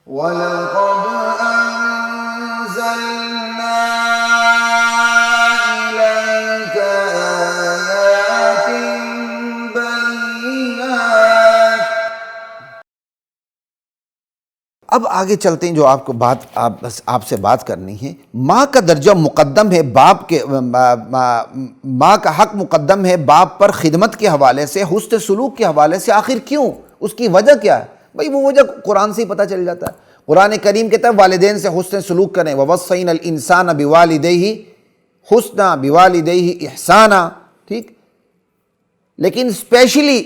وَلَقَدْ أَنزَلْنَا إِلَيْكَ آيَاتٍ بَيِّنَاتٍ۔ اب آگے چلتے ہیں، جو آپ کو بات آپ سے بات کرنی ہے۔ ماں کا درجہ مقدم ہے باپ کے، ماں کا حق مقدم ہے باپ پر خدمت کے حوالے سے، حسن سلوک کے حوالے سے۔ آخر کیوں؟ اس کی وجہ کیا ہے؟ بھئی وہ وجہ قرآن سے ہی پتہ چل جاتا ہے۔ قرآن کریم کہتا ہے والدین سے حسن سلوک کریں، وَوَصَّيْنَا الْإِنسَانَ بِوَالِدَيْهِ حُسْنًا بِوَالِدَيْهِ إِحْسَانًا، ٹھیک؟ لیکن اسپیشلی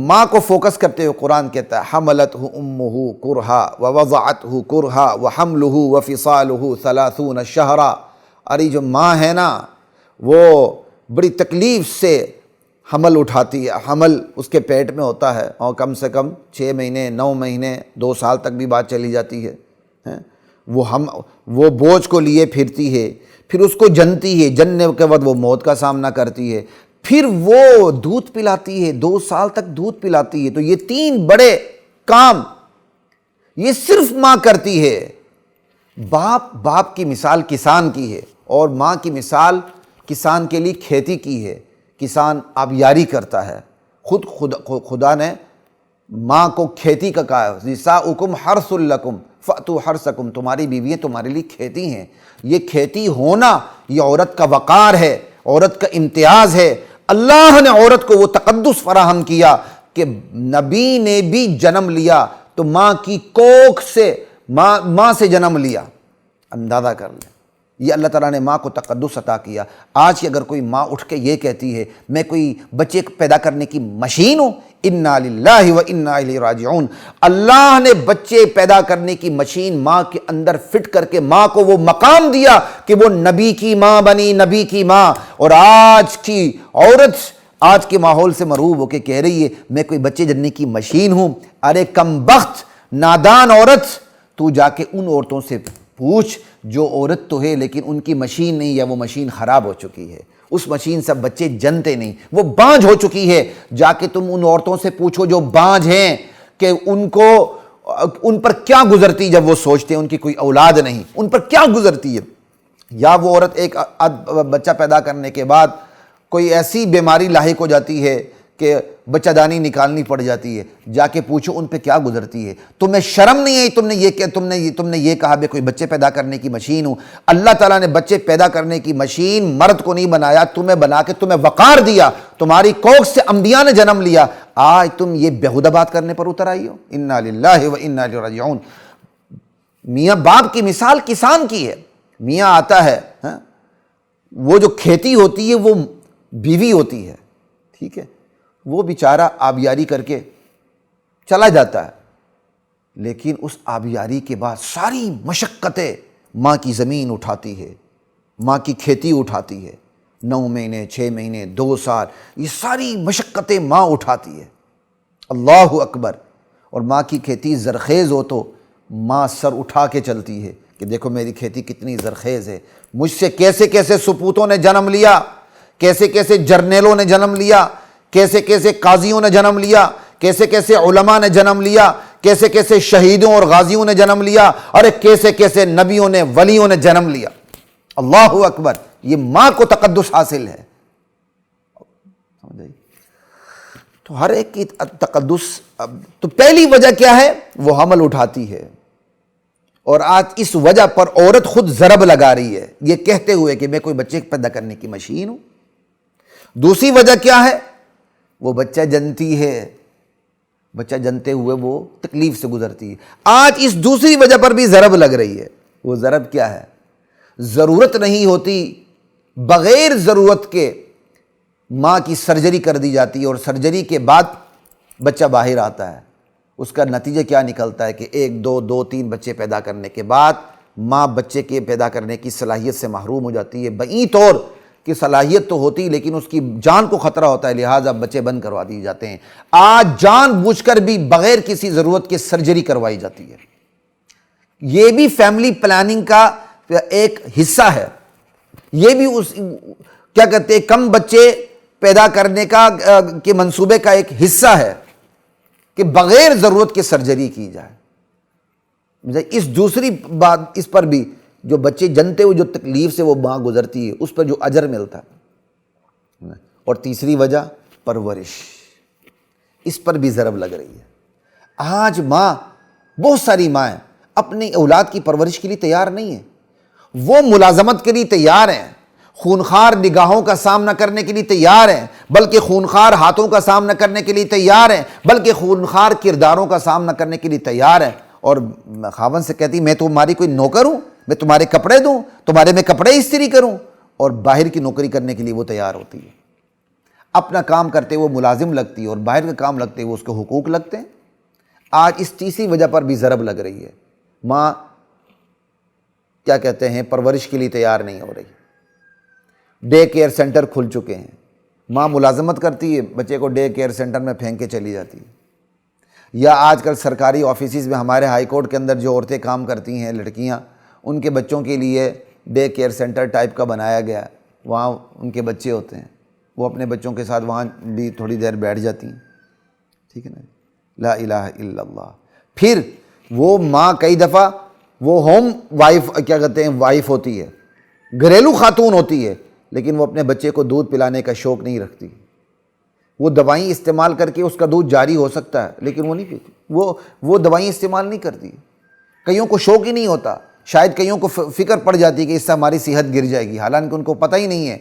ماں کو فوکس کرتے ہوئے قرآن کہتا ہے حملتہ امہ کرہا ووضعتہ کرہا وحملہ وفصالہ 30 شہرا۔ ارے جو ماں ہے نا وہ بڑی تکلیف سے حمل اٹھاتی ہے، حمل اس کے پیٹ میں ہوتا ہے اور کم سے کم 6 مہینے 9 مہینے 2 سال تک بھی بات چلی جاتی ہے۔ وہ بوجھ کو لیے پھرتی ہے، پھر اس کو جنتی ہے، جننے کے بعد وہ موت کا سامنا کرتی ہے، پھر وہ دودھ پلاتی ہے، 2 سال تک دودھ پلاتی ہے۔ تو یہ 3 بڑے کام یہ صرف ماں کرتی ہے۔ باپ کی مثال کسان کی ہے، اور ماں کی مثال کسان کے لیے کھیتی کی ہے۔ کسان آبیاری کرتا ہے، خدا نے ماں کو کھیتی کا کہا ہے، نساؤکم حرث لکم فأتوا حرثکم، تمہاری بیوییں تمہارے لیے کھیتی ہیں۔ یہ کھیتی ہونا یہ عورت کا وقار ہے، عورت کا امتیاز ہے۔ اللہ نے عورت کو وہ تقدس فراہم کیا کہ نبی نے بھی جنم لیا تو ماں کی کوکھ سے، ماں سے جنم لیا۔ اندازہ کر لیں، یہ اللہ تعالیٰ نے ماں کو تقدس عطا کیا۔ آج کی اگر کوئی ماں اٹھ کے یہ کہتی ہے میں کوئی بچے پیدا کرنے کی مشین ہوں، انا للہ و انا الیہ راجعون۔ اللہ نے بچے پیدا کرنے کی مشین ماں کے اندر فٹ کر کے ماں کو وہ مقام دیا کہ وہ نبی کی ماں بنی، نبی کی ماں۔ اور آج کی عورت آج کے ماحول سے مرعوب ہو کے کہہ رہی ہے میں کوئی بچے جننے کی مشین ہوں۔ ارے کم بخت نادان عورت، تو جا کے ان عورتوں سے پوچھ جو عورت تو ہے لیکن ان کی مشین نہیں، یا وہ مشین خراب ہو چکی ہے، اس مشین سے بچے جنتے نہیں، وہ بانجھ ہو چکی ہے۔ جا کے تم ان عورتوں سے پوچھو جو بانجھ ہیں کہ ان پر کیا گزرتی جب وہ سوچتے ہیں ان کی کوئی اولاد نہیں، ان پر کیا گزرتی ہے۔ یا وہ عورت ایک بچہ پیدا کرنے کے بعد کوئی ایسی بیماری لاحق ہو جاتی ہے کہ بچہ دانی نکالنی پڑ جاتی ہے، جا کے پوچھو ان پہ کیا گزرتی ہے۔ تمہیں شرم نہیں ہے؟ تم نے یہ کہا میں کوئی بچے پیدا کرنے کی مشین ہوں۔ اللہ تعالیٰ نے بچے پیدا کرنے کی مشین مرد کو نہیں بنایا، تمہیں بنا کے تمہیں وقار دیا، تمہاری کوکھ سے انبیاء نے جنم لیا۔ آج تم یہ بیہودہ بات کرنے پر اتر آئی ہو۔ انا للہ و انا الیہ راجعون۔ میاں باپ کی مثال کسان کی ہے۔ میاں آتا ہے، وہ جو کھیتی ہوتی ہے وہ بیوی ہوتی ہے، ٹھیک ہے، وہ بیچارہ آبیاری کر کے چلا جاتا ہے، لیکن اس آبیاری کے بعد ساری مشقتیں ماں کی زمین اٹھاتی ہے، ماں کی کھیتی اٹھاتی ہے۔ 9 مہینے 6 مہینے 2 سال یہ ساری مشقتیں ماں اٹھاتی ہے۔ اللہ اکبر۔ اور ماں کی کھیتی زرخیز ہو تو ماں سر اٹھا کے چلتی ہے کہ دیکھو میری کھیتی کتنی زرخیز ہے، مجھ سے کیسے کیسے سپوتوں نے جنم لیا، کیسے کیسے جرنیلوں نے جنم لیا، کیسے کیسے قاضیوں نے جنم لیا، کیسے کیسے علماء نے جنم لیا، کیسے کیسے شہیدوں اور غازیوں نے جنم لیا، اور کیسے کیسے نبیوں نے ولیوں نے جنم لیا۔ اللہ اکبر۔ یہ ماں کو تقدس حاصل ہے۔ تو ہر ایک کی تقدس۔ تو پہلی وجہ کیا ہے؟ وہ حمل اٹھاتی ہے، اور آج اس وجہ پر عورت خود ضرب لگا رہی ہے یہ کہتے ہوئے کہ میں کوئی بچے پیدا کرنے کی مشین ہوں۔ دوسری وجہ کیا ہے؟ وہ بچہ جنتی ہے، بچہ جنتے ہوئے وہ تکلیف سے گزرتی ہے۔ آج اس دوسری وجہ پر بھی ضرب لگ رہی ہے۔ وہ ضرب کیا ہے؟ ضرورت نہیں ہوتی، بغیر ضرورت کے ماں کی سرجری کر دی جاتی ہے، اور سرجری کے بعد بچہ باہر آتا ہے۔ اس کا نتیجہ کیا نکلتا ہے کہ 1 2 3 بچے پیدا کرنے کے بعد ماں بچے کے پیدا کرنے کی صلاحیت سے محروم ہو جاتی ہے۔ بعید طور کہ صلاحیت تو ہوتی لیکن اس کی جان کو خطرہ ہوتا ہے، لہٰذا بچے بند کروا دیے جاتے ہیں۔ آج جان بوجھ کر بھی بغیر کسی ضرورت کے سرجری کروائی جاتی ہے۔ یہ بھی فیملی پلاننگ کا ایک حصہ ہے۔ یہ بھی کیا کہتے ہیں کم بچے پیدا کرنے کے منصوبے کا ایک حصہ ہے کہ بغیر ضرورت کے سرجری کی جائے۔ اس دوسری بات اس پر بھی جو بچے جنتے ہوئے جو تکلیف سے وہ ماں گزرتی ہے اس پر جو اجر ملتا ہے. اور تیسری وجہ پرورش، اس پر بھی ضرب لگ رہی ہے. آج ماں، بہت ساری مائیں اپنی اولاد کی پرورش کے لیے تیار نہیں ہیں. وہ ملازمت کے لیے تیار ہیں، خونخوار نگاہوں کا سامنا کرنے کے لیے تیار ہیں، بلکہ خونخوار ہاتھوں کا سامنا کرنے کے لیے تیار ہیں، بلکہ خونخوار کرداروں کا سامنا کرنے کے لیے تیار ہیں. اور خاوند سے کہتی میں تمہاری کوئی نوکر ہوں، میں تمہارے کپڑے دوں، تمہارے میں کپڑے استری کروں، اور باہر کی نوکری کرنے کے لیے وہ تیار ہوتی ہے. اپنا کام کرتے وہ ملازم لگتی ہے اور باہر کا کام لگتے وہ اس کے حقوق لگتے ہیں. آج اس تیسری وجہ پر بھی ضرب لگ رہی ہے. ماں کیا کہتے ہیں پرورش کے لیے تیار نہیں ہو رہی. ڈے کیئر سینٹر کھل چکے ہیں، ماں ملازمت کرتی ہے، بچے کو ڈے کیئر سینٹر میں پھینک کے چلی جاتی ہے. یا آج کل سرکاری آفیسز میں ہمارے ہائی کورٹ کے اندر جو عورتیں کام کرتی ہیں، لڑکیاں، ان کے بچوں کے لیے ڈے کیئر سینٹر ٹائپ کا بنایا گیا ہے. وہاں ان کے بچے ہوتے ہیں، وہ اپنے بچوں کے ساتھ وہاں بھی تھوڑی دیر بیٹھ جاتی ہیں. ٹھیک ہے نا. لا الہ الا اللہ. پھر وہ ماں کئی دفعہ وہ ہوم وائف کیا کہتے ہیں وائف ہوتی ہے، گھریلو خاتون ہوتی ہے، لیکن وہ اپنے بچے کو دودھ پلانے کا شوق نہیں رکھتی. وہ دوائیں استعمال کر کے اس کا دودھ جاری ہو سکتا ہے لیکن وہ نہیں پیتی، وہ دوائیں استعمال نہیں کرتی. کئیوں کو شوق ہی نہیں ہوتا، شاید کئیوں کو فکر پڑ جاتی کہ اس سے ہماری صحت گر جائے گی، حالانکہ ان کو پتہ ہی نہیں ہے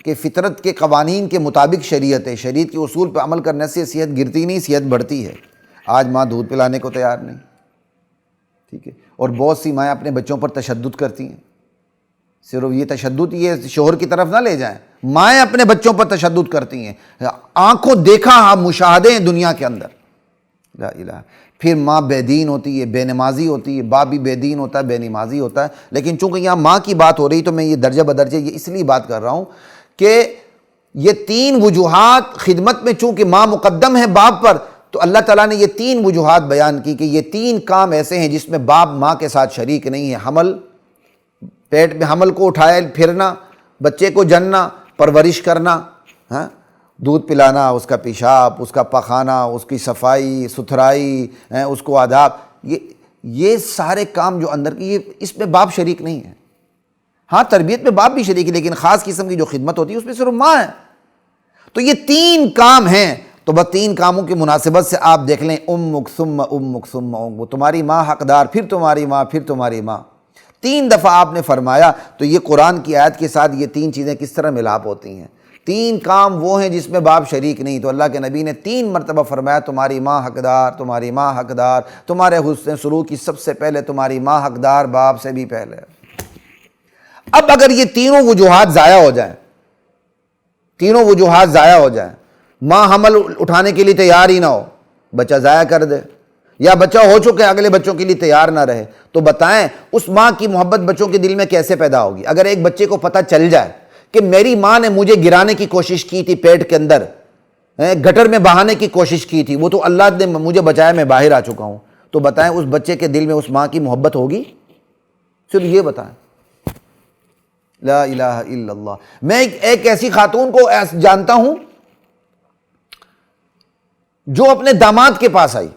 کہ فطرت کے قوانین کے مطابق شریعت ہے، شریعت کے اصول پہ عمل کرنے سے صحت گرتی نہیں، صحت بڑھتی ہے. آج ماں دودھ پلانے کو تیار نہیں. ٹھیک ہے. اور بہت سی مائیں اپنے بچوں پر تشدد کرتی ہیں. صرف یہ تشدد یہ شوہر کی طرف نہ لے جائیں، مائیں اپنے بچوں پر تشدد کرتی ہیں. آنکھوں دیکھا مشاہدے ہیں دنیا کے اندر. لا الہ. پھر ماں بے دین ہوتی ہے، بے نمازی ہوتی ہے، باپ بھی بے دین ہوتا ہے، بے نمازی ہوتا ہے. لیکن چونکہ یہاں ماں کی بات ہو رہی تو میں یہ درجہ بدرجہ یہ اس لیے بات کر رہا ہوں کہ یہ تین وجوہات خدمت میں، چونکہ ماں مقدم ہے باپ پر، تو اللہ تعالیٰ نے یہ تین وجوہات بیان کی کہ یہ تین کام ایسے ہیں جس میں باپ ماں کے ساتھ شریک نہیں ہے. حمل، پیٹ میں حمل کو اٹھائے پھرنا، بچے کو جننا، پرورش کرنا، دودھ پلانا، اس کا پیشاب، اس کا پخانا، اس کی صفائی ستھرائی، اس کو آداب، یہ سارے کام جو اندر کی، اس میں باپ شریک نہیں ہے. ہاں تربیت میں باپ بھی شریک ہے، لیکن خاص قسم کی جو خدمت ہوتی ہے اس میں صرف ماں ہے. تو یہ تین کام ہیں. تو بس تین کاموں کی مناسبت سے آپ دیکھ لیں، امک ثم امک ثم امک، وہ تمہاری ماں حقدار، پھر تمہاری ماں، پھر تمہاری ماں. تین دفعہ آپ نے فرمایا. تو یہ قرآن کی آیت کے ساتھ یہ تین چیزیں کس طرح ملاپ ہوتی ہیں؟ تین کام وہ ہیں جس میں باپ شریک نہیں. تو اللہ کے نبی نے 3 مرتبہ فرمایا تمہاری ماں حقدار، تمہاری ماں حقدار، تمہارے حسن سلوک کی سب سے پہلے تمہاری ماں حقدار، باپ سے بھی پہلے. اب اگر یہ تینوں وجوہات ضائع ہو جائیں، تینوں وجوہات ضائع ہو جائیں، ماں حمل اٹھانے کے لیے تیار ہی نہ ہو، بچہ ضائع کر دے، یا بچہ ہو چکے اگلے بچوں کے لیے تیار نہ رہے، تو بتائیں اس ماں کی محبت بچوں کے دل میں کیسے پیدا ہوگی؟ اگر ایک بچے کو پتہ چل جائے کہ میری ماں نے مجھے گرانے کی کوشش کی تھی، پیٹ کے اندر گٹر میں بہانے کی کوشش کی تھی، وہ تو اللہ نے مجھے بچایا، میں باہر آ چکا ہوں، تو بتائیں اس بچے کے دل میں اس ماں کی محبت ہوگی؟ صرف یہ بتائیں. لا الہ الا اللہ. میں ایک ایسی خاتون کو جانتا ہوں جو اپنے داماد کے پاس آئی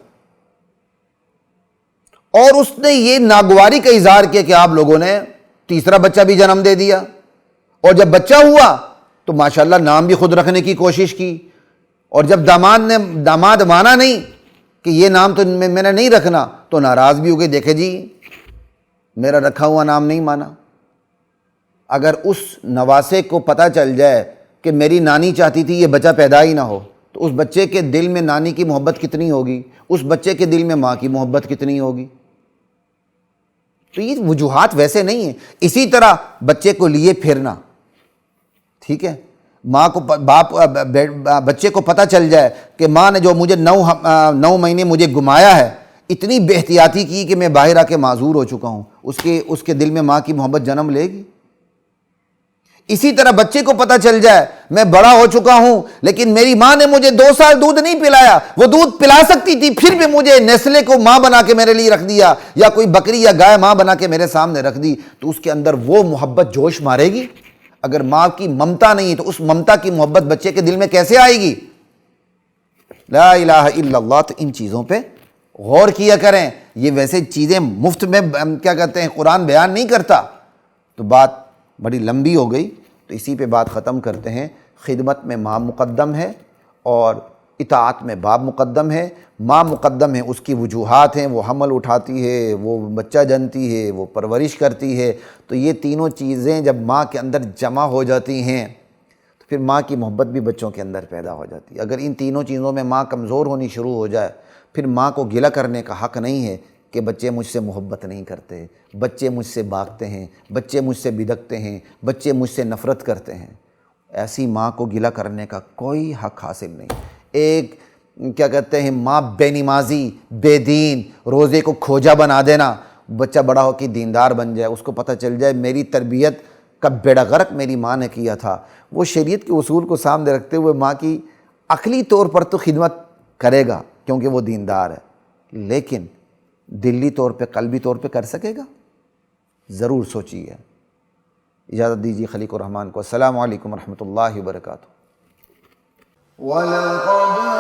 اور اس نے یہ ناگواری کا اظہار کیا کہ آپ لوگوں نے تیسرا بچہ بھی جنم دے دیا، اور جب بچہ ہوا تو ماشاءاللہ نام بھی خود رکھنے کی کوشش کی، اور جب داماد مانا نہیں کہ یہ نام تو میں نے نہیں رکھنا، تو ناراض بھی ہو گئے، دیکھے جی میرا رکھا ہوا نام نہیں مانا. اگر اس نواسے کو پتہ چل جائے کہ میری نانی چاہتی تھی یہ بچہ پیدا ہی نہ ہو، تو اس بچے کے دل میں نانی کی محبت کتنی ہوگی، اس بچے کے دل میں ماں کی محبت کتنی ہوگی. تو یہ وجوہات ویسے نہیں ہیں. اسی طرح بچے کو لیے پھرنا، ٹھیک ہے، ماں کو بچے کو پتہ چل جائے کہ ماں نے جو مجھے 9 مہینے مجھے گمایا ہے، اتنی بے احتیاطی کی کہ میں باہر آ کے معذور ہو چکا ہوں، اس کے دل میں ماں کی محبت جنم لے گی. اسی طرح بچے کو پتہ چل جائے میں بڑا ہو چکا ہوں لیکن میری ماں نے مجھے 2 سال دودھ نہیں پلایا، وہ دودھ پلا سکتی تھی پھر بھی مجھے نیسلے کو ماں بنا کے میرے لیے رکھ دیا، یا کوئی بکری یا گائے ماں بنا کے میرے سامنے رکھ دی، تو اس کے اندر وہ محبت جوش مارے گی. اگر ماں کی ممتا نہیں ہے تو اس ممتا کی محبت بچے کے دل میں کیسے آئے گی؟ لا الہ الا اللہ. تو ان چیزوں پہ غور کیا کریں. یہ ویسے چیزیں مفت میں کیا کہتے ہیں قرآن بیان نہیں کرتا. تو بات بڑی لمبی ہو گئی، تو اسی پہ بات ختم کرتے ہیں. خدمت میں ماں مقدم ہے اور اطاعت میں باپ مقدم ہے. ماں مقدم ہے، اس کی وجوہات ہیں، وہ حمل اٹھاتی ہے، وہ بچہ جنتی ہے، وہ پرورش کرتی ہے. تو یہ تینوں چیزیں جب ماں کے اندر جمع ہو جاتی ہیں تو پھر ماں کی محبت بھی بچوں کے اندر پیدا ہو جاتی ہے. اگر ان تینوں چیزوں میں ماں کمزور ہونی شروع ہو جائے، پھر ماں کو گلہ کرنے کا حق نہیں ہے کہ بچے مجھ سے محبت نہیں کرتے، بچے مجھ سے بھاگتے ہیں، بچے مجھ سے بدکتے ہیں، بچے مجھ سے نفرت کرتے ہیں. ایسی ماں کو گلہ کرنے کا کوئی حق حاصل نہیں. ایک کیا کہتے ہیں ماں بے نمازی، بے دین، روزے کو کھوجا بنا دینا، بچہ بڑا ہو کے دیندار بن جائے، اس کو پتہ چل جائے میری تربیت کا بیڑا غرق میری ماں نے کیا تھا. وہ شریعت کے اصول کو سامنے رکھتے ہوئے ماں کی عقلی طور پر تو خدمت کرے گا کیونکہ وہ دیندار ہے، لیکن دلی طور پہ، قلبی طور پہ کر سکے گا؟ ضرور سوچیے. اجازت دیجیے خلیق الرحمن کو. السلام علیکم ورحمۃ اللہ وبرکاتہ. وَلَقَدْ